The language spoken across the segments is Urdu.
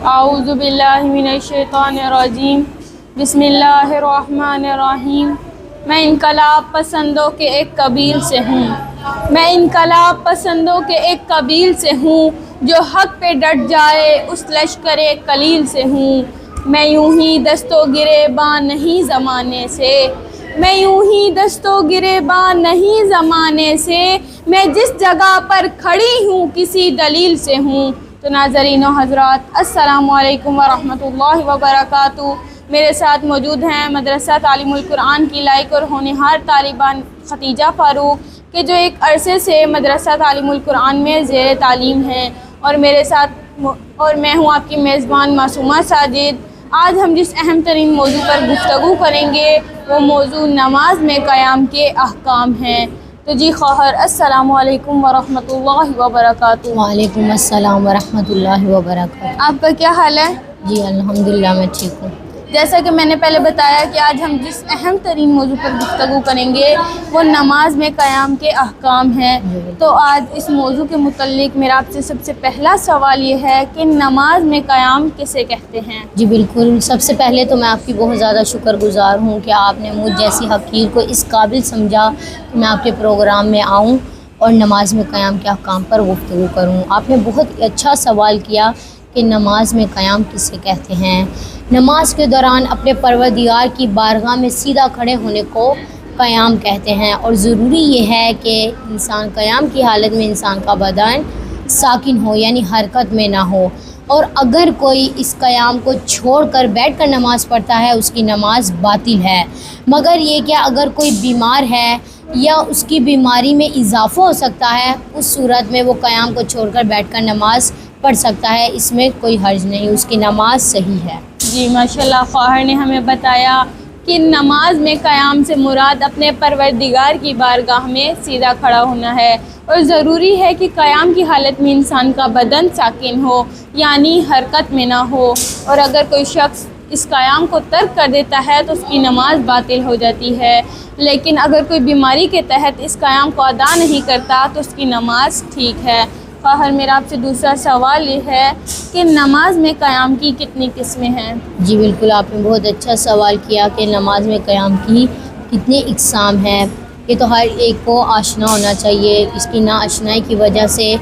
اعوذ باللہ من الشیطان الرجیم بسم اللہ الرحمن الرحیم۔ میں انقلاب پسندوں کے ایک قبیل سے ہوں، میں انقلاب پسندوں کے ایک قبیل سے ہوں، جو حق پہ ڈٹ جائے اس لشکر قلیل سے ہوں۔ میں یوں ہی دستوں گریباں نہیں زمانے سے، میں یوں ہی دستوں گریباں نہیں زمانے سے، میں جس جگہ پر کھڑی ہوں کسی دلیل سے ہوں۔ تو ناظرین و حضرات، السلام علیکم ورحمۃ اللہ وبرکاتہ۔ میرے ساتھ موجود ہیں مدرسہ تعلیم القرآن کی لائق اور ہونہار طالبان ختیجہ فاروق کہ جو ایک عرصے سے مدرسہ تعلیم القرآن میں زیر تعلیم ہیں، اور میرے ساتھ میں ہوں آپ کی میزبان معصومہ ساجد۔ آج ہم جس اہم ترین موضوع پر گفتگو کریں گے وہ موضوع نماز میں قیام کے احکام ہیں۔ تو جی خواہر، السلام علیکم ورحمۃ اللہ وبرکاتہ۔ وعلیکم السلام ورحمۃ اللہ وبرکاتہ۔ آپ کا کیا حال ہے؟ جی الحمدللہ میں ٹھیک ہوں۔ جیسا کہ میں نے پہلے بتایا کہ آج ہم جس اہم ترین موضوع پر گفتگو کریں گے وہ نماز میں قیام کے احکام ہیں۔ تو آج اس موضوع کے متعلق میرا آپ سے سب سے پہلا سوال یہ ہے کہ نماز میں قیام کسے کہتے ہیں؟ جی بالکل، سب سے پہلے تو میں آپ کی بہت زیادہ شکر گزار ہوں کہ آپ نے مجھ جیسی حقیر کو اس قابل سمجھا کہ میں آپ کے پروگرام میں آؤں اور نماز میں قیام کے احکام پر گفتگو کروں۔ آپ نے بہت اچھا سوال کیا کہ نماز میں قیام کسے کہتے ہیں۔ نماز کے دوران اپنے پروردگار کی بارگاہ میں سیدھا کھڑے ہونے کو قیام کہتے ہیں، اور ضروری یہ ہے کہ انسان قیام کی حالت میں انسان کا بدن ساکن ہو، یعنی حرکت میں نہ ہو، اور اگر کوئی اس قیام کو چھوڑ کر بیٹھ کر نماز پڑھتا ہے اس کی نماز باطل ہے، مگر یہ کہ اگر کوئی بیمار ہے یا اس کی بیماری میں اضافہ ہو سکتا ہے، اس صورت میں وہ قیام کو چھوڑ کر بیٹھ کر نماز پڑھ سکتا ہے، اس میں کوئی حرج نہیں، اس کی نماز صحیح ہے۔ جی ماشاءاللہ، خواہر نے ہمیں بتایا کہ نماز میں قیام سے مراد اپنے پروردگار کی بارگاہ میں سیدھا کھڑا ہونا ہے، اور ضروری ہے کہ قیام کی حالت میں انسان کا بدن ساکن ہو، یعنی حرکت میں نہ ہو، اور اگر کوئی شخص اس قیام کو ترک کر دیتا ہے تو اس کی نماز باطل ہو جاتی ہے، لیکن اگر کوئی بیماری کے تحت اس قیام کو ادا نہیں کرتا تو اس کی نماز ٹھیک ہے۔ خواہر، میرا آپ سے دوسرا سوال یہ ہے کہ نماز میں قیام کی کتنی قسمیں ہیں؟ جی بالکل، آپ نے بہت اچھا سوال کیا کہ نماز میں قیام کی کتنی اقسام ہیں۔ یہ تو ہر ایک کو آشنا ہونا چاہیے، اس کی نا آشنائی کی وجہ سے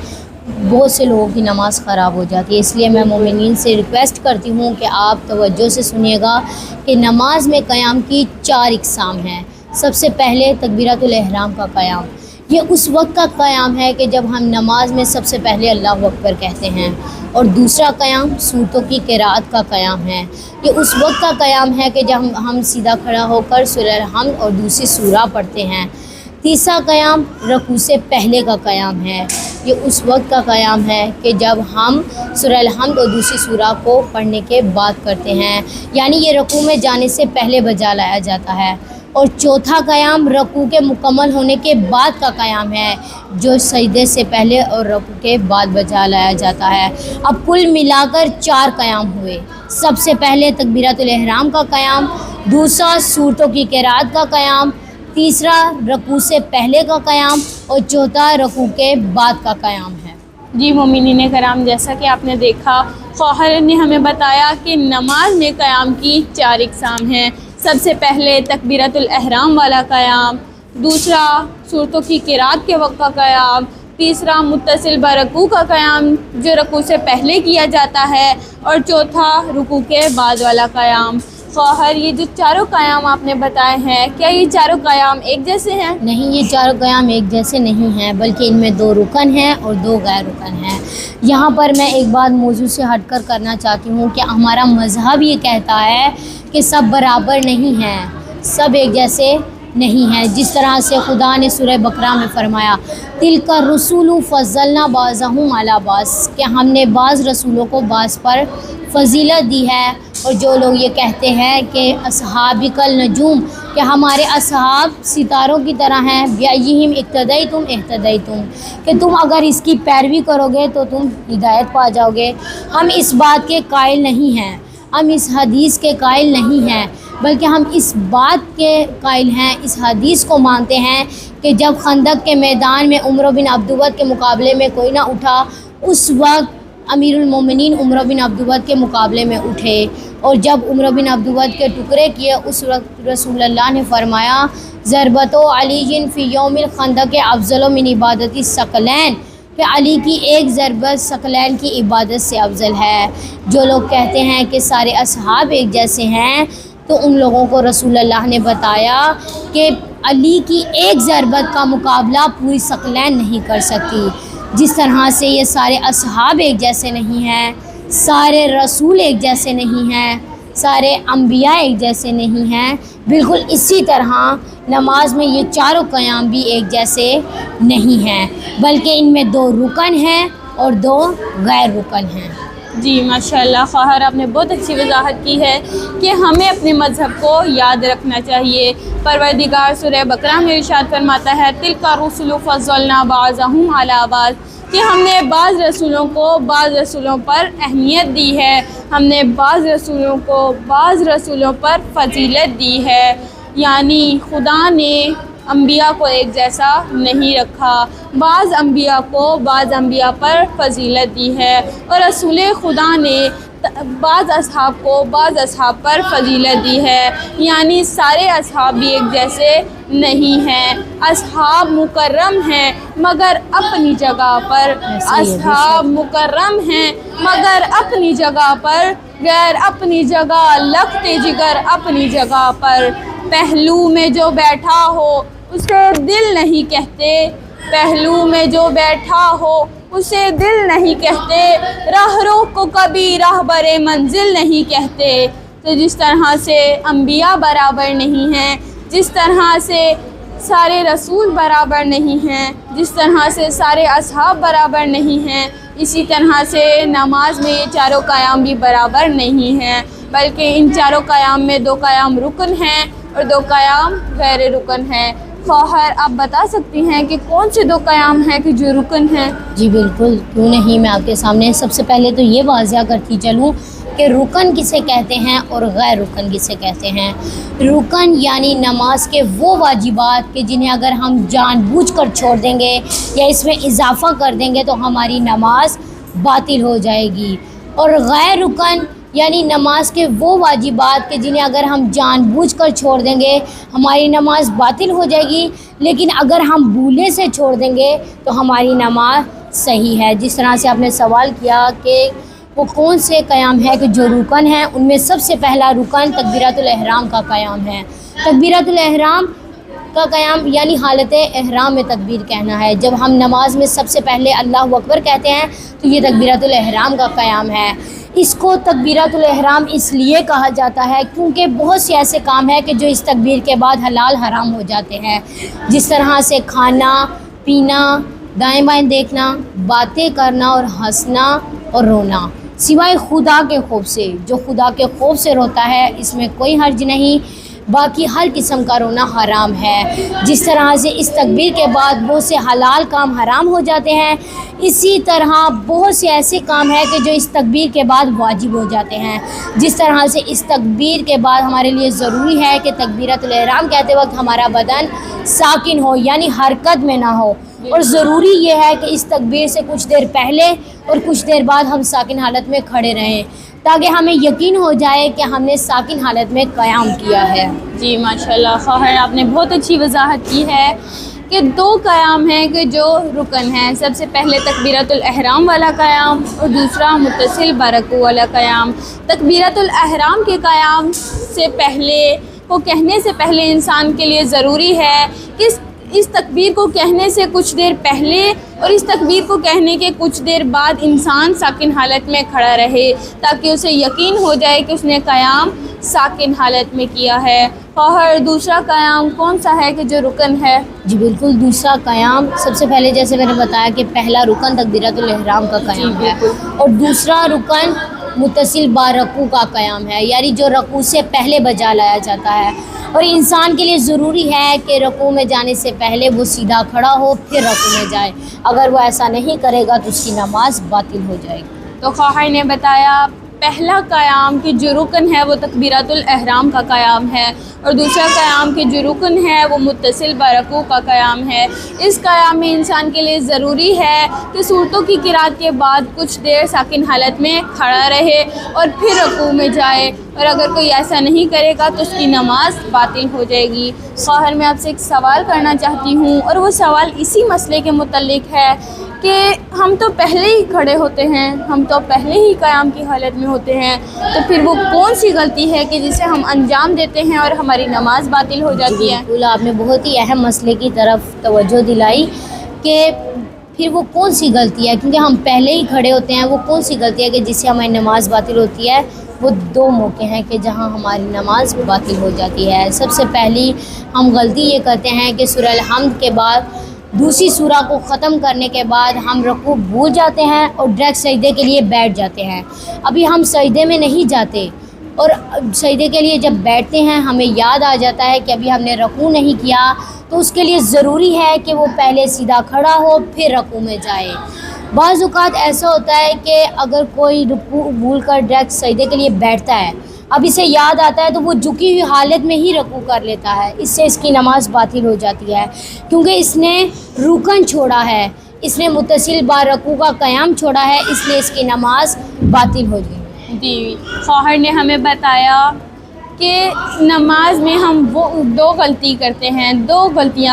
بہت سے لوگوں کی نماز خراب ہو جاتی ہے، اس لیے میں مومنین سے ریکویسٹ کرتی ہوں کہ آپ توجہ سے سنیے گا کہ نماز میں قیام کی 4 اقسام ہیں۔ سب سے پہلے تکبیرۃ الاحرام کا قیام، یہ اس وقت کا قیام ہے کہ جب ہم نماز میں سب سے پہلے اللہ اکبر کہتے ہیں، اور دوسرا قیام سورتوں کی قرأت کا قیام ہے، یہ اس وقت کا قیام ہے کہ جب ہم سیدھا کھڑا ہو کر سورہ الحمد اور دوسری سورہ پڑھتے ہیں۔ تیسرا قیام رکوع سے پہلے کا قیام ہے، یہ اس وقت کا قیام ہے کہ جب ہم سورہ الحمد اور دوسری سورہ کو پڑھنے کے بعد کرتے ہیں، یعنی یہ رکوع میں جانے سے پہلے بجا لایا جاتا ہے۔ اور چوتھا قیام رکوع کے مکمل ہونے کے بعد کا قیام ہے، جو سجدے سے پہلے اور رکوع کے بعد بجا لایا جاتا ہے۔ اب کل ملا کر 4 قیام ہوئے۔ سب سے پہلے تکبیرۃ الاحرام کا قیام، دوسرا سورتوں کی قرأت کا قیام، تیسرا رکوع سے پہلے کا قیام، اور چوتھا رکوع کے بعد کا قیام ہے۔ جی مومنین کرام، جیسا کہ آپ نے دیکھا، خواہر نے ہمیں بتایا کہ نماز میں قیام کی 4 اقسام ہیں۔ سب سے پہلے تکبیرۃ الاحرام والا قیام، دوسرا سورتوں کی قرأت کے وقت کا قیام، تیسرا متصل برکوع کا قیام جو رکوع سے پہلے کیا جاتا ہے، اور چوتھا رکوع کے بعد والا قیام۔ خواہر، یہ جو 4 قیام آپ نے بتائے ہیں، کیا یہ 4 قیام ایک جیسے ہیں؟ نہیں، یہ 4 قیام ایک جیسے نہیں ہیں، بلکہ ان میں 2 رکن ہیں اور 2 غیر رکن ہیں۔ یہاں پر میں ایک بات موضوع سے ہٹ کر کرنا چاہتی ہوں کہ ہمارا مذہب یہ کہتا ہے کہ سب برابر نہیں ہیں، سب ایک جیسے نہیں ہیں، جس طرح سے خدا نے سورہ بقرہ میں فرمایا تِلْکَ الرُّسُلُ فَضَّلْنَا بَعْضَهُمْ عَلَىٰ بَعْضٍ، کہ ہم نے بعض رسولوں کو بعض پر فضیلت دی ہے۔ اور جو لوگ یہ کہتے ہیں کہ اصحابک النجوم، کہ ہمارے اصحاب ستاروں کی طرح ہیں، بِأَيِّهِمْ اقتدیتم اہتدیتم، کہ تم اگر اس کی پیروی کرو گے تو تم ہدایت پا جاؤ گے۔ ہم اس بات کے قائل نہیں ہیں، ہم اس حدیث کے قائل نہیں ہیں، بلکہ ہم اس بات کے قائل ہیں، اس حدیث کو مانتے ہیں کہ جب خندق کے میدان میں عمر بن عبد ود کے مقابلے میں کوئی نہ اٹھا، اس وقت امیر المومنین عمر بن عبدود کے مقابلے میں اٹھے، اور جب عمر بن عبدود کے ٹکڑے کیے اس وقت رسول اللہ نے فرمایا ضربت علی فی یوم الخندق افضل من عبادت الثقلین، کہ علی کی ایک ضربت ثقلین کی عبادت سے افضل ہے۔ جو لوگ کہتے ہیں کہ سارے اصحاب ایک جیسے ہیں، تو ان لوگوں کو رسول اللہ نے بتایا کہ علی کی ایک ضربت کا مقابلہ پوری ثقلین نہیں کر سکتی۔ جس طرح سے یہ سارے اصحاب ایک جیسے نہیں ہیں، سارے رسول ایک جیسے نہیں ہیں، سارے انبیاء ایک جیسے نہیں ہیں، بالکل اسی طرح نماز میں یہ چاروں قیام بھی ایک جیسے نہیں ہیں، بلکہ ان میں 2 رکن ہیں اور 2 غیر رکن ہیں۔ جی ماشاءاللہ خواہر، آپ نے بہت اچھی وضاحت کی ہے کہ ہمیں اپنے مذہب کو یاد رکھنا چاہیے۔ پروردگار سورہ بقرہ میں ارشاد فرماتا ہے تِلْکَ الرُّسُلُ فَضَّلْنَا بَعْضَهُمْ عَلَىٰ بَعْضٍ، کہ ہم نے بعض رسولوں کو بعض رسولوں پر اہمیت دی ہے، ہم نے بعض رسولوں کو بعض رسولوں پر فضیلت دی ہے، یعنی خدا نے انبیاء کو ایک جیسا نہیں رکھا، بعض انبیاء کو بعض انبیاء پر فضیلت دی ہے، اور رسول خدا نے بعض اصحاب کو بعض اصحاب پر فضیلت دی ہے، یعنی سارے اصحاب بھی ایک جیسے نہیں ہیں۔ اصحاب مکرم ہیں مگر اپنی جگہ پر، اصحاب مکرم ہیں مگر اپنی جگہ پر، غیر اپنی جگہ لخت جگر اپنی جگہ پر۔ پہلو میں جو بیٹھا ہو اسے دل نہیں کہتے، پہلو میں جو بیٹھا ہو اسے دل نہیں کہتے، راہرو کو کبھی راہبر منزل نہیں کہتے۔ تو جس طرح سے انبیاء برابر نہیں ہیں، جس طرح سے سارے رسول برابر نہیں ہیں، جس طرح سے سارے اصحاب برابر نہیں ہیں، اسی طرح سے نماز میں یہ چاروں قیام بھی برابر نہیں ہیں، بلکہ ان چاروں قیام میں 2 قیام رکن ہیں اور 2 قیام غیر رکن ہیں۔ خواہر، آپ بتا سکتی ہیں کہ کون سے 2 قیام ہیں کہ جو رکن ہیں؟ جی بالکل، کیوں نہیں، میں آپ کے سامنے سب سے پہلے تو یہ واضح کرتی چلوں کہ رکن کسے کہتے ہیں اور غیر رکن کسے کہتے ہیں۔ رکن یعنی نماز کے وہ واجبات کہ جنہیں اگر ہم جان بوجھ کر چھوڑ دیں گے یا اس میں اضافہ کر دیں گے تو ہماری نماز باطل ہو جائے گی، اور غیر رکن یعنی نماز کے وہ واجبات کہ جنہیں اگر ہم جان بوجھ کر چھوڑ دیں گے ہماری نماز باطل ہو جائے گی، لیکن اگر ہم بھولے سے چھوڑ دیں گے تو ہماری نماز صحیح ہے۔ جس طرح سے آپ نے سوال کیا کہ وہ کون سے قیام ہے کہ جو رکن ہیں، ان میں سب سے پہلا رکن تکبیرۃ الاحرام کا قیام ہے۔ تکبیرۃ الاحرام کا قیام یعنی حالت احرام میں تکبیر کہنا ہے۔ جب ہم نماز میں سب سے پہلے اللہ اکبر کہتے ہیں تو یہ تکبیرۃ الاحرام کا قیام ہے۔ اس کو تکبیرۃ الاحرام اس لیے کہا جاتا ہے کیونکہ بہت سے ایسے کام ہیں کہ جو اس تکبیر کے بعد حلال حرام ہو جاتے ہیں، جس طرح سے کھانا پینا، دائیں بائیں دیکھنا، باتیں کرنا اور ہنسنا اور رونا، سوائے خدا کے خوف سے۔ جو خدا کے خوف سے روتا ہے اس میں کوئی حرج نہیں، باقی ہر قسم کا رونا حرام ہے۔ جس طرح سے اس تکبیر کے بعد بہت سے حلال کام حرام ہو جاتے ہیں، اسی طرح بہت سے ایسے کام ہیں کہ جو اس تکبیر کے بعد واجب ہو جاتے ہیں۔ جس طرح سے اس تکبیر کے بعد ہمارے لیے ضروری ہے کہ تکبیرۃ الاحرام کہتے وقت ہمارا بدن ساکن ہو، یعنی حرکت میں نہ ہو، اور ضروری یہ ہے کہ اس تکبیر سے کچھ دیر پہلے اور کچھ دیر بعد ہم ساکن حالت میں کھڑے رہیں، تاکہ ہمیں یقین ہو جائے کہ ہم نے ساکن حالت میں قیام کیا ہے۔ جی ماشاءاللہ خواہر، آپ نے بہت اچھی وضاحت کی ہے کہ 2 قیام ہیں کہ جو رکن ہیں۔ سب سے پہلے تکبیرۃ الاحرام والا قیام اور دوسرا متصل برکوع والا قیام۔ تکبیرۃ الاحرام کے قیام سے پہلے کو کہنے سے پہلے انسان کے لیے ضروری ہے کہ اس تکبیر کو کہنے سے کچھ دیر پہلے اور اس تکبیر کو کہنے کے کچھ دیر بعد انسان ساکن حالت میں کھڑا رہے، تاکہ اسے یقین ہو جائے کہ اس نے قیام ساکن حالت میں کیا ہے۔ اور دوسرا قیام کون سا ہے کہ جو رکن ہے؟ جی بالکل، دوسرا قیام سب سے پہلے جیسے میں نے بتایا کہ پہلا رکن تکبیرۃ الاحرام کا قیام ہے، اور دوسرا رکن متصل با رکوع کا قیام ہے، یعنی جو رکوع سے پہلے بجا لایا جاتا ہے، اور انسان کے لیے ضروری ہے کہ رکوع میں جانے سے پہلے وہ سیدھا کھڑا ہو پھر رکوع میں جائے، اگر وہ ایسا نہیں کرے گا تو اس کی نماز باطل ہو جائے گی۔ تو خواہر نے بتایا پہلا قیام کی جو رکن ہے وہ تکبیرۃ الاحرام کا قیام ہے، اور دوسرا قیام کی جو رکن ہے وہ متصل برکوع کا قیام ہے۔ اس قیام میں انسان کے لیے ضروری ہے کہ سورتوں کی قرات کے بعد کچھ دیر ساکن حالت میں کھڑا رہے اور پھر رکوع میں جائے، اور اگر کوئی ایسا نہیں کرے گا تو اس کی نماز باطل ہو جائے گی۔ خواہر میں آپ سے ایک سوال کرنا چاہتی ہوں، اور وہ سوال اسی مسئلے کے متعلق ہے کہ ہم تو پہلے ہی کھڑے ہوتے ہیں، ہم تو پہلے ہی قیام کی حالت میں ہوتے ہیں، تو پھر وہ کون سی غلطی ہے کہ جسے ہم انجام دیتے ہیں اور ہماری نماز باطل ہو جاتی ہے؟ بالکل، آپ نے بہت ہی اہم مسئلے کی طرف توجہ دلائی کہ پھر وہ کون سی غلطی ہے، کیونکہ ہم پہلے ہی کھڑے ہوتے ہیں، وہ کون سی غلطی ہے کہ جس سے ہماری نماز باطل ہوتی ہے۔ وہ دو موقع ہیں کہ جہاں ہماری نماز باطل ہو جاتی ہے۔ سب سے پہلی ہم غلطی یہ کرتے ہیں کہ سورہ الحمد کے بعد دوسری سورہ کو ختم کرنے کے بعد ہم رکوع بھول جاتے ہیں اور ڈائریکٹ سجدے کے لیے بیٹھ جاتے ہیں۔ ابھی ہم سجدے میں نہیں جاتے، اور سجدے کے لیے جب بیٹھتے ہیں ہمیں یاد آ جاتا ہے کہ ابھی ہم نے رکوع نہیں کیا، تو اس کے لیے ضروری ہے کہ وہ پہلے سیدھا کھڑا ہو پھر رکوع میں جائے۔ بعض اوقات ایسا ہوتا ہے کہ اگر کوئی رکوع بھول کر ڈائریکٹ سجدے کے لیے بیٹھتا ہے، اب اسے یاد آتا ہے تو وہ جھکی ہوئی حالت میں ہی رکوع کر لیتا ہے، اس سے اس کی نماز باطل ہو جاتی ہے، کیونکہ اس نے رکن چھوڑا ہے، اس نے متصل با رکوع کا قیام چھوڑا ہے، اس لیے اس کی نماز باطل ہو گئی۔ جی، خواہر نے ہمیں بتایا کہ نماز میں ہم وہ دو غلطیاں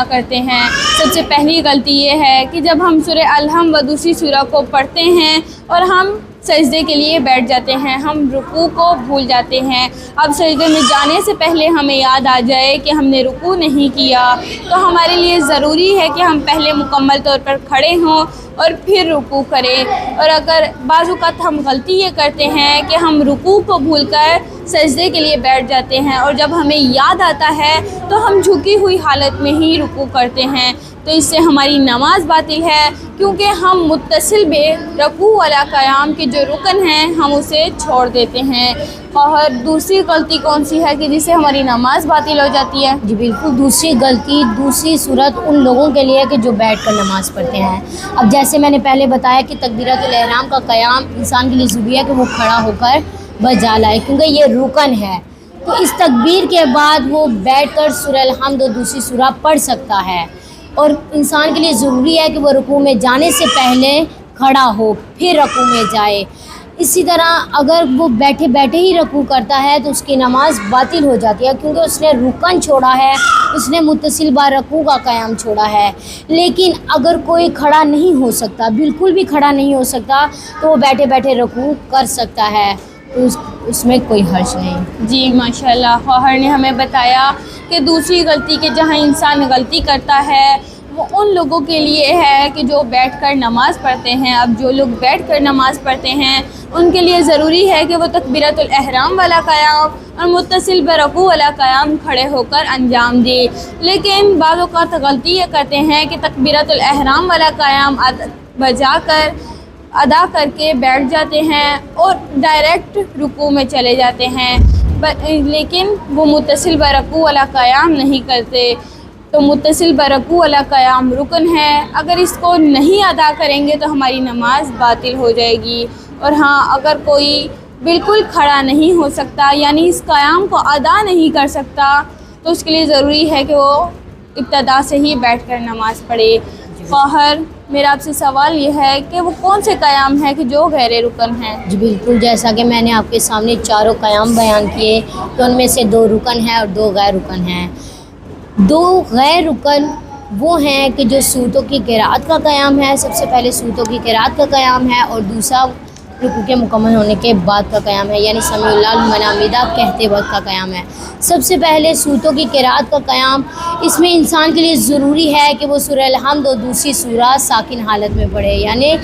کرتے ہیں۔ سب سے پہلی غلطی یہ ہے کہ جب ہم سورہ الحمد و دوسری سورہ کو پڑھتے ہیں اور ہم سجدے کے لیے بیٹھ جاتے ہیں، ہم رکوع کو بھول جاتے ہیں۔ اب سجدے میں جانے سے پہلے ہمیں یاد آ جائے کہ ہم نے رکوع نہیں کیا، تو ہمارے لیے ضروری ہے کہ ہم پہلے مکمل طور پر کھڑے ہوں اور پھر رکوع کریں۔ اور اگر بعض اوقات ہم غلطی یہ کرتے ہیں کہ ہم رکوع کو بھول کر سجدے کے لیے بیٹھ جاتے ہیں، اور جب ہمیں یاد آتا ہے تو ہم جھکی ہوئی حالت میں ہی رکوع کرتے ہیں، تو اس سے ہماری نماز باطل ہے، کیونکہ ہم متصل بے رکوع والا قیام کے جو رکن ہیں ہم اسے چھوڑ دیتے ہیں۔ اور دوسری غلطی کون سی ہے کہ جس سے ہماری نماز باطل ہو جاتی ہے؟ جی بالکل، دوسری صورت ان لوگوں کے لیے کہ جو بیٹھ کر نماز پڑھتے ہیں۔ اب جیسے میں نے پہلے بتایا کہ تکبیرۃ الاحرام کا قیام انسان کے لیے ضروری ہے کہ وہ کھڑا ہو کر بجا لائے، کیونکہ یہ رکن ہے، تو اس تکبیر کے بعد وہ بیٹھ کر سورہ الحمد اور دوسری سورہ پڑھ سکتا ہے، اور انسان کے لیے ضروری ہے کہ وہ رکوع میں جانے سے پہلے کھڑا ہو پھر رکوع میں جائے۔ اسی طرح اگر وہ بیٹھے بیٹھے ہی رکوع کرتا ہے تو اس کی نماز باطل ہو جاتی ہے، کیونکہ اس نے رکن چھوڑا ہے، اس نے متصل با رکوع کا قیام چھوڑا ہے۔ لیکن اگر کوئی کھڑا نہیں ہو سکتا، بالکل بھی کھڑا نہیں ہو سکتا، تو وہ بیٹھے بیٹھے رکوع کر سکتا ہے، تو اس میں کوئی حرج نہیں۔ جی ماشاءاللہ، خواہر نے ہمیں بتایا کہ دوسری غلطی کہ جہاں انسان غلطی کرتا ہے وہ ان لوگوں کے لیے ہے کہ جو بیٹھ کر نماز پڑھتے ہیں۔ اب جو لوگ بیٹھ کر نماز پڑھتے ہیں ان کے لیے ضروری ہے کہ وہ تکبیرۃ الاحرام والا قیام اور متصل برکوع والا قیام کھڑے ہو کر انجام دے، لیکن بعض اوقات غلطی یہ کرتے ہیں کہ تکبیرۃ الاحرام والا قیام ادا کر کے بیٹھ جاتے ہیں اور ڈائریکٹ رکوع میں چلے جاتے ہیں، لیکن وہ متصل برکوع والا قیام نہیں کرتے۔ تو متصل برکوع والا قیام رکن ہے، اگر اس کو نہیں ادا کریں گے تو ہماری نماز باطل ہو جائے گی۔ اور ہاں، اگر کوئی بالکل کھڑا نہیں ہو سکتا، یعنی اس قیام کو ادا نہیں کر سکتا، تو اس کے لیے ضروری ہے کہ وہ ابتدا سے ہی بیٹھ کر نماز پڑھے۔ خواہر، میرا آپ سے سوال یہ ہے کہ وہ کون سے قیام ہیں کہ جو غیر رکن ہیں؟ جی بالکل، جیسا کہ میں نے آپ کے سامنے چاروں قیام بیان کیے، تو ان میں سے 2 رکن ہیں اور 2 غیر رکن ہیں۔ 2 غیر رکن وہ ہیں کہ جو سورتوں کی قرات کا قیام ہے، سب سے پہلے سورتوں کی قرات کا قیام ہے، اور دوسرا رکوع کے مکمل ہونے کے بعد کا قیام ہے، یعنی سمیع اللہ لمن حمدہ کہتے وقت کا قیام ہے۔ سب سے پہلے سورتوں کی قرات کا قیام، اس میں انسان کے لیے ضروری ہے کہ وہ سورہ الحمد اور دوسری سورہ ساکن حالت میں پڑھے، یعنی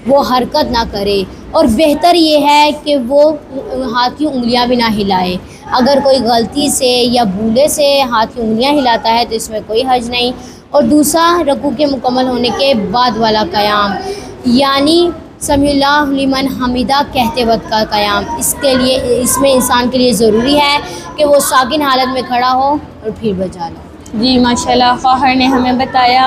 وہ حرکت نہ کرے، اور بہتر یہ ہے کہ وہ ہاتھ کی انگلیاں بھی نہ ہلائے۔ اگر کوئی غلطی سے یا بھولے سے ہاتھ کی انگلیاں ہلاتا ہے تو اس میں کوئی حرج نہیں۔ اور دوسرا رکوع کے مکمل ہونے کے بعد والا قیام، یعنی سمیع اللہ لمن حمدہ کہتے وقت کا قیام، اس میں انسان کے لیے ضروری ہے کہ وہ ساکن حالت میں کھڑا ہو اور پھر بجا لے۔ جی ماشاءاللہ، خواہر نے ہمیں بتایا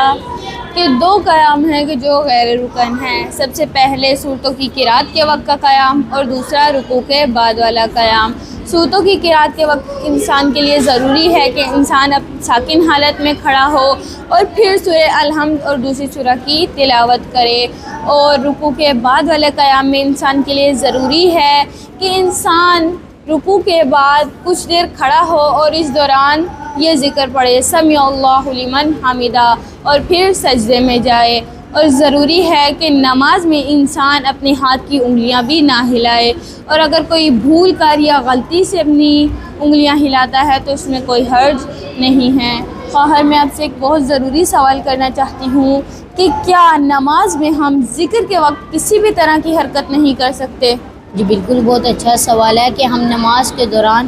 کہ 2 قیام ہیں کہ جو غیر رکن ہیں. سب سے پہلے صورتوں کی قرات کے وقت کا قیام اور دوسرا رکوع کے بعد والا قیام. صورتوں کی قرات کے وقت انسان کے لیے ضروری ہے کہ انسان اب ساکن حالت میں کھڑا ہو اور پھر سورہ الحمد اور دوسری سورہ کی تلاوت کرے. اور رکوع کے بعد والے قیام میں انسان کے لیے ضروری ہے کہ انسان رکوع کے بعد کچھ دیر کھڑا ہو اور اس دوران یہ ذکر پڑھے سمیع اللہ لمن حمیدہ اور پھر سجدے میں جائے. اور ضروری ہے کہ نماز میں انسان اپنے ہاتھ کی انگلیاں بھی نہ ہلائے، اور اگر کوئی بھول کر یا غلطی سے اپنی انگلیاں ہلاتا ہے تو اس میں کوئی حرج نہیں ہے. خواہر میں آپ سے ایک بہت ضروری سوال کرنا چاہتی ہوں کہ کیا نماز میں ہم ذکر کے وقت کسی بھی طرح کی حرکت نہیں کر سکتے؟ جی بالکل، بہت اچھا سوال ہے کہ ہم نماز کے دوران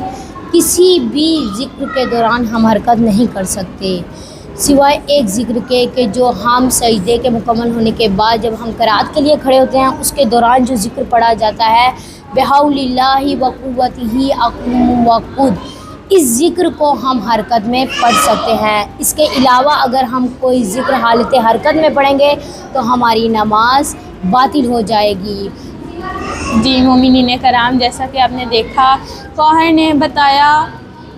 کسی بھی ذکر کے دوران ہم حرکت نہیں کر سکتے، سوائے ایک ذکر کے کہ جو ہم سجدے کے مکمل ہونے کے بعد جب ہم قرات کے لیے کھڑے ہوتے ہیں اس کے دوران جو ذکر پڑھا جاتا ہے بحول اللہ وقوتہ اقوم وقعد، اس ذکر کو ہم حرکت میں پڑھ سکتے ہیں. اس کے علاوہ اگر ہم کوئی ذکر حالت حرکت میں پڑھیں گے تو ہماری نماز باطل ہو جائے گی. جی مومنین کرام، جیسا کہ آپ نے دیکھا خواہر نے بتایا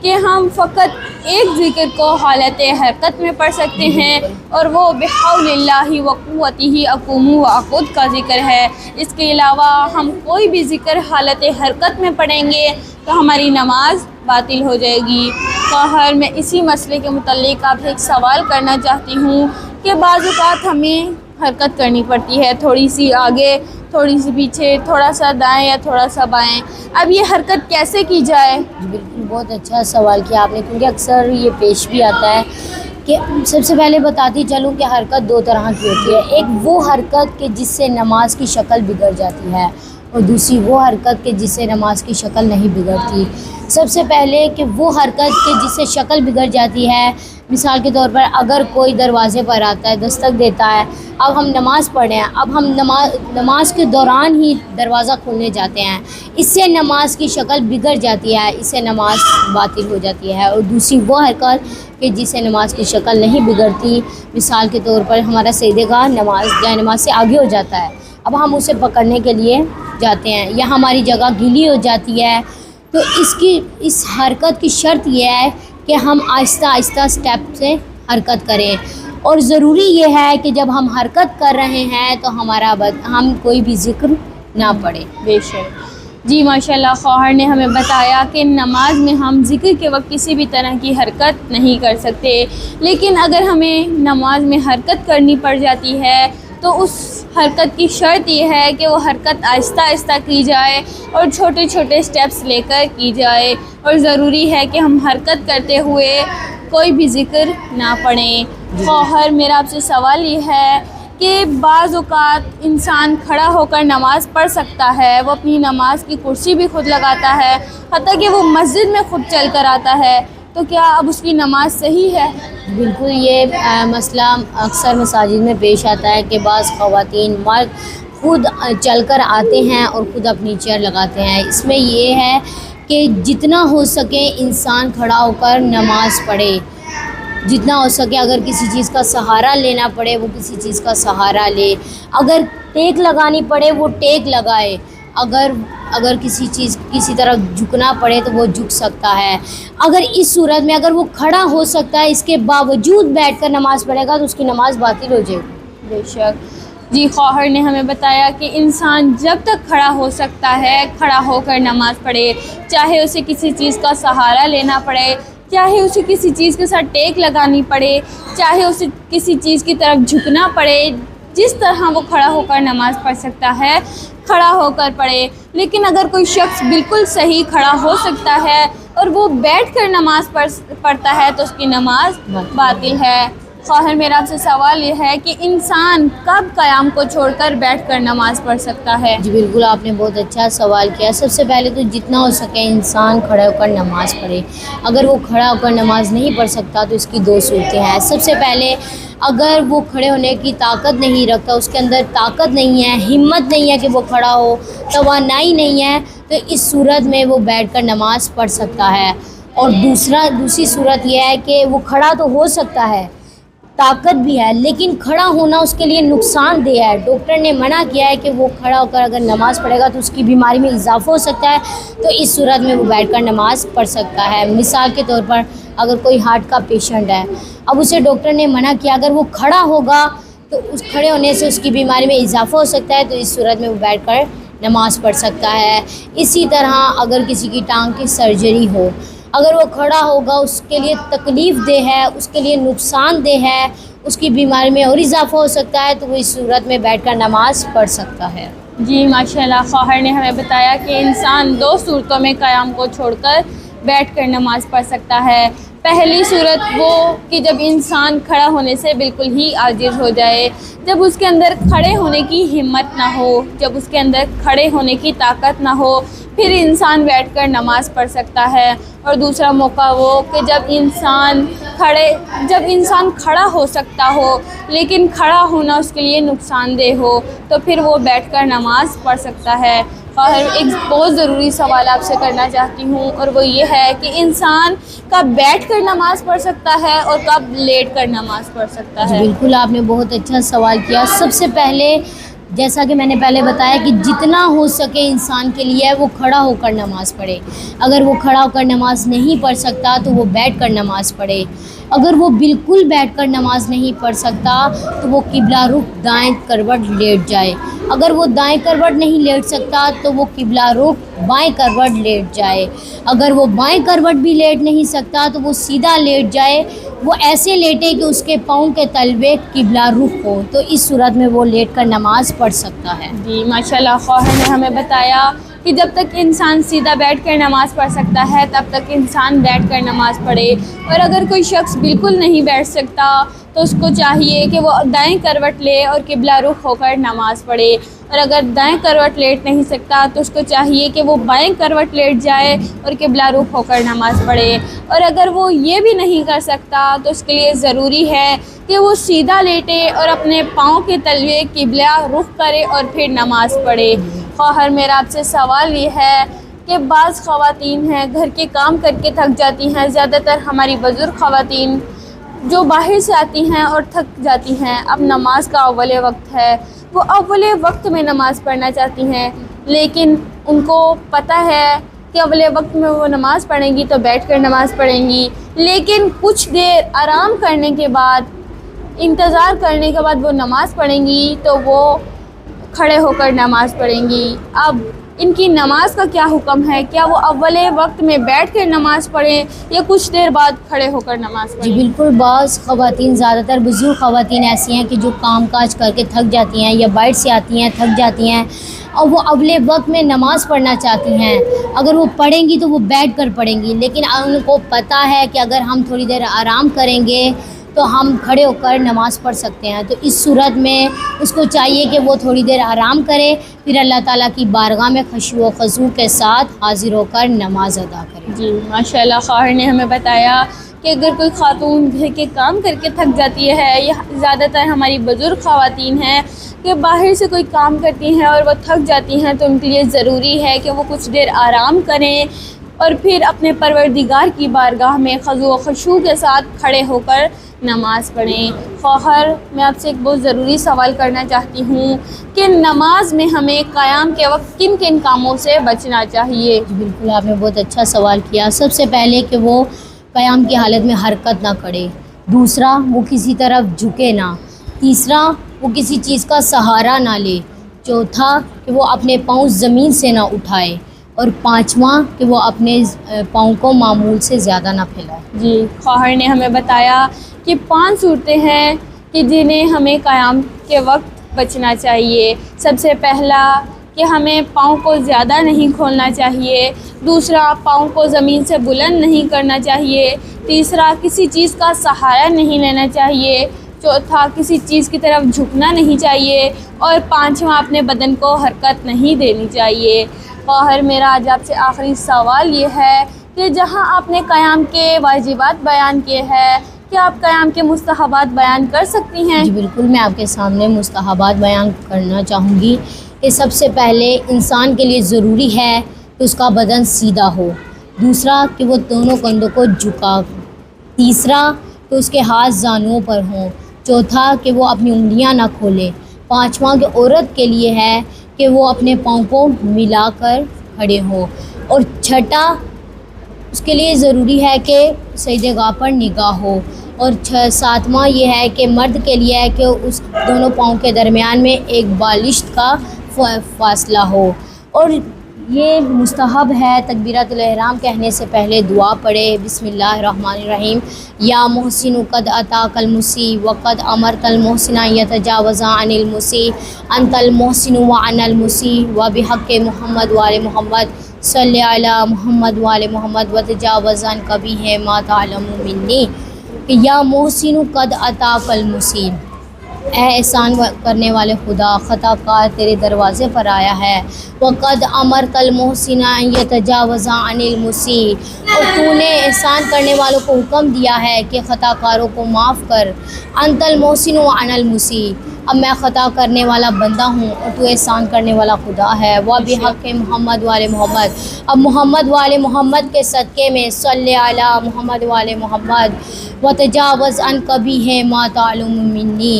کہ ہم فقط ایک ذکر کو حالت حرکت میں پڑھ سکتے ہیں اور وہ بحول اللہ وقوتہ اقوم واقعد کا ذکر ہے. اس کے علاوہ ہم کوئی بھی ذکر حالت حرکت میں پڑھیں گے تو ہماری نماز باطل ہو جائے گی. خواہر میں اسی مسئلے کے متعلق آپ سے ایک سوال کرنا چاہتی ہوں کہ بعض اوقات ہمیں حرکت کرنی پڑتی ہے، تھوڑی سی آگے، تھوڑی سی پیچھے، تھوڑا سا دائیں یا تھوڑا سا بائیں. اب یہ حرکت کیسے کی جائے؟ بالکل، بہت اچھا سوال کیا آپ نے، کیونکہ اکثر یہ پیش بھی آتا ہے کہ سب سے پہلے بتاتی چلوں کہ حرکت 2 طرح کی ہوتی ہے. ایک وہ حرکت کہ جس سے نماز کی شکل بگڑ جاتی ہے اور دوسری وہ حرکت کہ جس سے نماز کی شکل نہیں بگڑتی. سب سے پہلے کہ وہ حرکت کہ جس سے شکل بگڑ جاتی ہے، مثال کے طور پر اگر کوئی دروازے پر آتا ہے، دستک دیتا ہے، اب ہم نماز پڑھ رہے ہیں، اب ہم نماز کے دوران ہی دروازہ کھولنے جاتے ہیں، اس سے نماز کی شکل بگڑ جاتی ہے، اس سے نماز باطل ہو جاتی ہے. اور دوسری وہ حرکت کہ جس سے نماز کی شکل نہیں بگڑتی، مثال کے طور پر ہمارا سجدے کا نماز سے آگے ہو جاتا ہے، اب ہم اسے پکڑنے کے لیے جاتے ہیں یا ہماری جگہ گیلی ہو جاتی ہے، تو اس حرکت کی شرط یہ ہے کہ ہم آہستہ آہستہ سٹیپ سے حرکت کریں. اور ضروری یہ ہے کہ جب ہم حرکت کر رہے ہیں تو ہم کوئی بھی ذکر نہ پڑھیں. بے شک. جی ماشاءاللہ، خواہر نے ہمیں بتایا کہ نماز میں ہم ذکر کے وقت کسی بھی طرح کی حرکت نہیں کر سکتے، لیکن اگر ہمیں نماز میں حرکت کرنی پڑ جاتی ہے تو اس حرکت کی شرط یہ ہے کہ وہ حرکت آہستہ آہستہ کی جائے اور چھوٹے چھوٹے سٹیپس لے کر کی جائے. اور ضروری ہے کہ ہم حرکت کرتے ہوئے کوئی بھی ذکر نہ پڑھیں. خواہر میرا آپ سے سوال یہ ہے کہ بعض اوقات انسان کھڑا ہو کر نماز پڑھ سکتا ہے، وہ اپنی نماز کی کرسی بھی خود لگاتا ہے، حتیٰ کہ وہ مسجد میں خود چل کر آتا ہے، تو کیا اب اس کی نماز صحیح ہے؟ بالکل، یہ مسئلہ اکثر مساجد میں پیش آتا ہے کہ بعض خواتین مرد خود چل کر آتے ہیں اور خود اپنی چیئر لگاتے ہیں. اس میں یہ ہے کہ جتنا ہو سکے انسان کھڑا ہو کر نماز پڑھے، جتنا ہو سکے اگر کسی چیز کا سہارا لینا پڑے وہ کسی چیز کا سہارا لے، اگر ٹیک لگانی پڑے وہ ٹیک لگائے، اگر کسی طرح جھکنا پڑے تو وہ جھک سکتا ہے. اگر اس صورت میں اگر وہ کھڑا ہو سکتا ہے اس کے باوجود بیٹھ کر نماز پڑھے گا تو اس کی نماز باطل ہو جائے گی. بے شک. جی خواہر نے ہمیں بتایا کہ انسان جب تک کھڑا ہو سکتا ہے کھڑا ہو کر نماز پڑھے، چاہے اسے کسی چیز کا سہارا لینا پڑے، چاہے اسے کسی چیز کے ساتھ ٹیک لگانی پڑے، چاہے اسے کسی چیز کی طرف جھکنا پڑے، جس طرح وہ کھڑا ہو کر نماز پڑھ سکتا ہے کھڑا ہو کر پڑھے. لیکن اگر کوئی شخص بالکل صحیح کھڑا ہو سکتا ہے اور وہ بیٹھ کر نماز پڑھتا ہے تو اس کی نماز باطل ہے. خواہر میرا آپ سے سوال یہ ہے کہ انسان کب قیام کو چھوڑ کر بیٹھ کر نماز پڑھ سکتا ہے؟ جی بالکل، آپ نے بہت اچھا سوال کیا. سب سے پہلے تو جتنا ہو سکے انسان کھڑا ہو کر نماز پڑھے. اگر وہ کھڑا ہو کر نماز نہیں پڑھ سکتا تو اس کی 2 صورتیں ہیں. سب سے پہلے اگر وہ کھڑے ہونے کی طاقت نہیں رکھتا، اس کے اندر طاقت نہیں ہے، ہمت نہیں ہے کہ وہ کھڑا ہو، توانائی نہیں ہے، تو اس صورت میں وہ بیٹھ کر نماز پڑھ سکتا ہے. اور دوسری صورت یہ ہے کہ وہ کھڑا تو ہو سکتا ہے طاقت بھی ہے، لیکن کھڑا ہونا اس کے لیے نقصان دہ ہے۔ ڈاکٹر نے منع کیا ہے کہ وہ کھڑا ہو کر اگر نماز پڑھے گا تو اس کی بیماری میں اضافہ ہو سکتا ہے، تو اس صورت میں وہ بیٹھ کر نماز پڑھ سکتا ہے۔ مثال کے طور پر اگر کوئی ہارٹ کا پیشنٹ ہے، اب اسے ڈاکٹر نے منع کیا اگر وہ کھڑا ہوگا تو اس کھڑے ہونے سے اس کی بیماری میں اضافہ ہو سکتا ہے، تو اس صورت میں وہ بیٹھ کر نماز پڑھ سکتا ہے۔ اسی طرح اگر کسی کی ٹانگ کی سرجری ہو، اگر وہ کھڑا ہوگا اس کے لیے تکلیف دہ ہے، اس کے لیے نقصان دہ ہے، اس کی بیماری میں اور اضافہ ہو سکتا ہے، تو وہ اس صورت میں بیٹھ کر نماز پڑھ سکتا ہے۔ جی ماشاءاللہ، خواہر نے ہمیں بتایا کہ انسان 2 صورتوں میں قیام کو چھوڑ کر بیٹھ کر نماز پڑھ سکتا ہے۔ پہلی صورت وہ کہ جب انسان کھڑا ہونے سے بالکل ہی عاجز ہو جائے، جب اس کے اندر کھڑے ہونے کی ہمت نہ ہو، جب اس کے اندر کھڑے ہونے کی طاقت نہ ہو، پھر انسان بیٹھ کر نماز پڑھ سکتا ہے۔ اور دوسرا موقع وہ کہ جب انسان کھڑا ہو سکتا ہو لیکن کھڑا ہونا اس کے لیے نقصان دہ ہو، تو پھر وہ بیٹھ کر نماز پڑھ سکتا ہے۔ اور ایک بہت ضروری سوال آپ سے کرنا چاہتی ہوں، اور وہ یہ ہے کہ انسان کب بیٹھ کر نماز پڑھ سکتا ہے اور کب لیٹ کر نماز پڑھ سکتا ہے؟ بالکل، آپ نے بہت اچھا سوال کیا۔ سب سے پہلے جیسا کہ میں نے پہلے بتایا کہ جتنا ہو سکے انسان کے لیے وہ کھڑا ہو کر نماز پڑھے۔ اگر وہ کھڑا ہو کر نماز نہیں پڑھ سکتا تو وہ بیٹھ کر نماز پڑھے۔ اگر وہ بالکل بیٹھ کر نماز نہیں پڑھ سکتا تو وہ قبلہ رخ دائیں کروٹ لیٹ جائے۔ اگر وہ دائیں کروٹ نہیں لیٹ سکتا تو وہ قبلہ رخ بائیں کروٹ لیٹ جائے۔ اگر وہ بائیں کروٹ بھی لیٹ نہیں سکتا تو وہ سیدھا لیٹ جائے، وہ ایسے لیٹے کہ اس کے پاؤں کے تلوے قبلہ رخ ہو، تو اس صورت میں وہ لیٹ کر نماز پڑھ سکتا ہے۔ جی ماشاءاللہ، خواہر نے ہمیں بتایا کہ جب تک انسان سیدھا بیٹھ کر نماز پڑھ سکتا ہے تب تک انسان بیٹھ کر نماز پڑھے، اور اگر کوئی شخص بالکل نہیں بیٹھ سکتا تو اس کو چاہیے کہ وہ دائیں کروٹ لے اور قبلہ رخ ہو کر نماز پڑھے، اور اگر دائیں کروٹ لیٹ نہیں سکتا تو اس کو چاہیے کہ وہ بائیں کروٹ لیٹ جائے اور قبلہ رخ ہو کر نماز پڑھے، اور اگر وہ یہ بھی نہیں کر سکتا تو اس کے لیے ضروری ہے کہ وہ سیدھا لیٹے اور اپنے پاؤں کے تلوے قبلہ رخ کرے اور پھر نماز پڑھے۔ خواہر، میرا آپ سے سوال یہ ہے کہ بعض خواتین ہیں گھر کے کام کر کے تھک جاتی ہیں، زیادہ تر ہماری بزرگ خواتین جو باہر سے آتی ہیں اور تھک جاتی ہیں، اب نماز کا اول وقت ہے، وہ اول وقت میں نماز پڑھنا چاہتی ہیں، لیکن ان کو پتہ ہے کہ اول وقت میں وہ نماز پڑھیں گی تو بیٹھ کر نماز پڑھیں گی، لیکن کچھ دیر آرام کرنے کے بعد، انتظار کرنے کے بعد وہ نماز پڑھیں گی تو وہ کھڑے ہو کر نماز پڑھیں گی۔ اب ان کی نماز کا کیا حکم ہے؟ کیا وہ اول وقت میں بیٹھ کر نماز پڑھیں یا کچھ دیر بعد کھڑے ہو کر نماز پڑھیں؟ جی بالکل، بعض خواتین، زیادہ تر بزرگ خواتین ایسی ہیں کہ جو کام کاج کر کے تھک جاتی ہیں یا باہر سے آتی ہیں تھک جاتی ہیں اور وہ اول وقت میں نماز پڑھنا چاہتی ہیں۔ اگر وہ پڑھیں گی تو وہ بیٹھ کر پڑھیں گی، لیکن ان کو پتہ ہے کہ اگر ہم تھوڑی دیر آرام کریں گے تو ہم کھڑے ہو کر نماز پڑھ سکتے ہیں، تو اس صورت میں اس کو چاہیے کہ وہ تھوڑی دیر آرام کرے، پھر اللہ تعالیٰ کی بارگاہ میں خشوع و خضوع کے ساتھ حاضر ہو کر نماز ادا کرے۔ جی ماشاءاللہ، خواہر نے ہمیں بتایا کہ اگر کوئی خاتون گھر کے کام کر کے تھک جاتی ہے، یا زیادہ تر ہماری بزرگ خواتین ہیں کہ باہر سے کوئی کام کرتی ہیں اور وہ تھک جاتی ہیں، تو ان کے لیے ضروری ہے کہ وہ کچھ دیر آرام کریں اور پھر اپنے پروردگار کی بارگاہ میں خضوع و خشوع کے ساتھ کھڑے ہو کر نماز پڑھیں۔ خواہر، میں آپ سے ایک بہت ضروری سوال کرنا چاہتی ہوں کہ نماز میں ہمیں قیام کے وقت کن کن کاموں سے بچنا چاہیے؟ جی بالکل، آپ نے بہت اچھا سوال کیا۔ سب سے پہلے کہ وہ قیام کی حالت میں حرکت نہ کرے، دوسرا وہ کسی طرف جھکے نہ، تیسرا وہ کسی چیز کا سہارا نہ لے، چوتھا کہ وہ اپنے پاؤں زمین سے نہ اٹھائے، اور پانچواں کہ وہ اپنے پاؤں کو معمول سے زیادہ نہ پھیلائے۔ جی، خواہر نے ہمیں بتایا کہ 5 صورتیں ہیں کہ جنہیں ہمیں قیام کے وقت بچنا چاہیے۔ سب سے پہلا کہ ہمیں پاؤں کو زیادہ نہیں کھولنا چاہیے، دوسرا پاؤں کو زمین سے بلند نہیں کرنا چاہیے، تیسرا کسی چیز کا سہارا نہیں لینا چاہیے، چوتھا کسی چیز کی طرف جھکنا نہیں چاہیے، اور پانچواں اپنے بدن کو حرکت نہیں دینی چاہیے۔ خواہر، میرا آج آپ سے آخری سوال یہ ہے کہ جہاں آپ نے قیام کے واجبات بیان کیے ہیں، کیا آپ قیام کے مستحبات بیان کر سکتی ہیں؟ جی بالکل، میں آپ کے سامنے مستحبات بیان کرنا چاہوں گی کہ سب سے پہلے انسان کے لیے ضروری ہے کہ اس کا بدن سیدھا ہو، دوسرا کہ وہ دونوں کندھوں کو جھکا، تیسرا کہ اس کے ہاتھ زانوؤں پر ہوں، چوتھا کہ وہ اپنی انگلیاں نہ کھولے، پانچواں کہ عورت کے لیے ہے کہ وہ اپنے پاؤں کو ملا کر کھڑے ہوں، اور چھٹا اس کے لیے ضروری ہے کہ سجدہ گاہ پر نگاہ ہو، اور ساتواں یہ ہے کہ مرد کے لیے ہے کہ اس دونوں پاؤں کے درمیان میں ایک بالشت کا فاصلہ ہو، اور یہ مستحب ہے تکبیرۃ الاحرام کہنے سے پہلے دعا پڑھے، بسم اللہ الرحمن الرحیم، یا محسن قد اتاک المسی وقد امرت المحسن یتجاوز عن المسی انت المحسن وانا المسی وبحق محمد وآل محمد صلی علی محمد وآل محمد وتجاوز عن قبیح ما تعلم منی، کہ یا محسن قد اتاک المسی، اے احسان کرنے والے خدا، خطا کار تیرے دروازے پر آیا ہے، وقد امرت المحسن ان یتجاوز عن المسی، اور تو نے احسان کرنے والوں کو حکم دیا ہے کہ خطا کاروں کو معاف کر، انت المحسن وانا المسی، اب میں خطا کرنے والا بندہ ہوں اور تو احسان کرنے والا خدا ہے، وبحق محمد وآل محمد، اب محمد وآل محمد کے صدقے میں صلی علی محمد وآل محمد وتجاوز عن قبیح ما تعلم منی،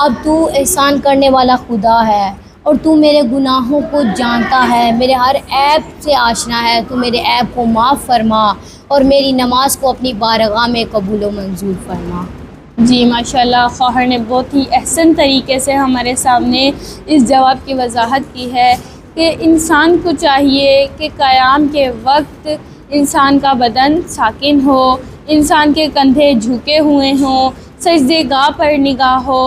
اب تو احسان کرنے والا خدا ہے اور تو میرے گناہوں کو جانتا ہے، میرے ہر عیب سے آشنا ہے، تو میرے عیب کو معاف فرما اور میری نماز کو اپنی بارگاہ میں قبول و منظور فرما۔ جی ماشاءاللہ، خواہر نے بہت ہی احسن طریقے سے ہمارے سامنے اس جواب کی وضاحت کی ہے کہ انسان کو چاہیے کہ قیام کے وقت انسان کا بدن ساکن ہو، انسان کے کندھے جھکے ہوئے ہوں، سجدے گاہ پر نگاہ ہو۔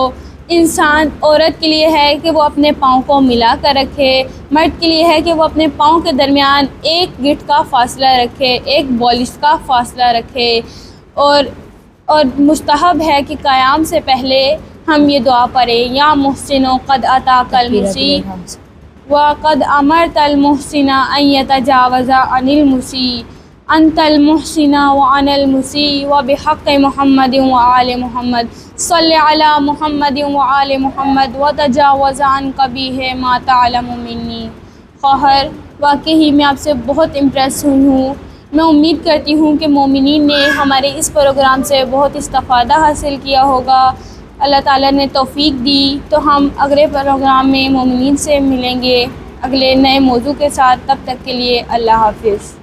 انسان عورت کے لیے ہے کہ وہ اپنے پاؤں کو ملا کر رکھے، مرد کے لیے ہے کہ وہ اپنے پاؤں کے درمیان ایک گٹھ کا فاصلہ رکھے، ایک بالش کا فاصلہ رکھے، اور مستحب ہے کہ قیام سے پہلے ہم یہ دعا پڑھیں، یا محسن قد اتاک المسی وقد امرت المحسن ان یتجاوز عن المسی انت المحسن وانا المسی وبحق محمد وآل محمد صلی علی محمد وآل محمد وتجاوز عن قبیح ما تعلم منی۔ خواہر، واقعی میں آپ سے بہت امپریس ہوئی ہوں۔ میں امید کرتی ہوں کہ مومنین نے ہمارے اس پروگرام سے بہت استفادہ حاصل کیا ہوگا۔ اللہ تعالیٰ نے توفیق دی تو ہم اگلے پروگرام میں مومنین سے ملیں گے اگلے نئے موضوع کے ساتھ۔ تب تک کے لیے اللہ حافظ۔